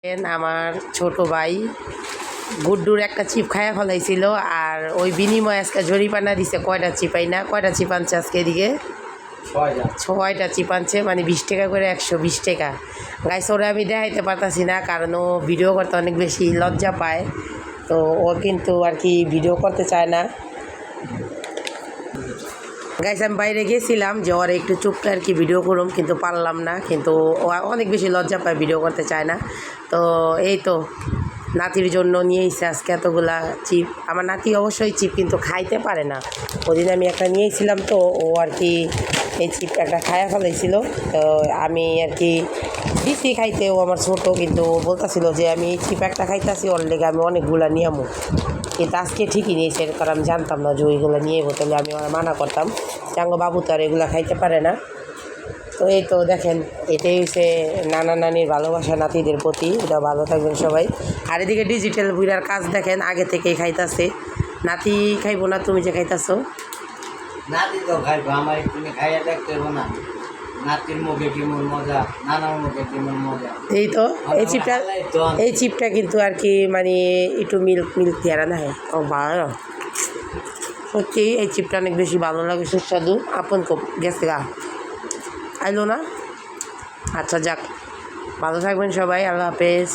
আমার ছোট ভাই গুড্ডুর একটা চিপ খায়া ফেলাইছিল আর ওই বিনিময়ে আজকে জরিমানা দিছে কয়টা চিপাই না কয়টা চিপ আনছে আজকে এদিকে 6টা চিপ আনছে মানে 20 টাকা করে 120 টাকা গাইস ওরা আমি দেখাইতে পারতাছি না কারণ ও ভিডিও করতে অনেক বেশি লজ্জা পায় তো ও কিন্তু আর কি ভিডিও করতে চায় না গাইস আমি বাইরে গেছিলাম যে ওরা একটু চুপকে আর কি ভিডিও করুম কিন্তু পারলাম না কিন্তু ও অনেক বেশি লজ্জা পায় ভিডিও করতে চায় না তো এই তো নাতির জন্য নিয়ে এসে আজকে এতগুলা চিপ আমার নাতি অবশ্যই চিপ কিন্তু খাইতে পারে না ওদিন আমি একটা নিয়েছিলাম তো ও আর কি এই চিপ একটা খায়া ফেলাইছিল তো আমি আর কি দিছি খাইতে ও আমার ছোটো কিন্তু ও বলতেছিল যে আমি চিপ একটা খাইতেছি ওর লেগে আমি অনেকগুলা নিয়ামো কিন্তু আজকে ঠিকই নিয়েছে কারণ আমি জানতাম না যে ওইগুলো নিয়ে তাহলে আমি ওরা মানা করতাম চাঙ্গো বাবু তো আর এগুলো খাইতে পারে না তো এই তো দেখেন এটাই হচ্ছে নানা নানির ভালোবাসা নাতিদের প্রতি এটা ভালো থাকবেন সবাই আর এদিকে ডিজিটাল বুইরার কাজ দেখেন আগে থেকেই খাইতেছে নাতি খাইবো না তুমি যে খাইতেছো নাতি তো খাইবো আমার তুমি খাইয়া দেখতে না নাতির মুখে কেমন মজা নানার মুখে কেমন মজা এই তো এই চিপটা কিন্তু আর কি মানে একটু মিল্ক দিয়ে না হয় ও ভালো সত্যি এই চিপটা অনেক বেশি ভালো লাগে সুস্বাদু আপন খুব গেছে গা আইলো না আচ্ছা যাক ভালো থাকবেন সবাই আল্লাহ হাফেজ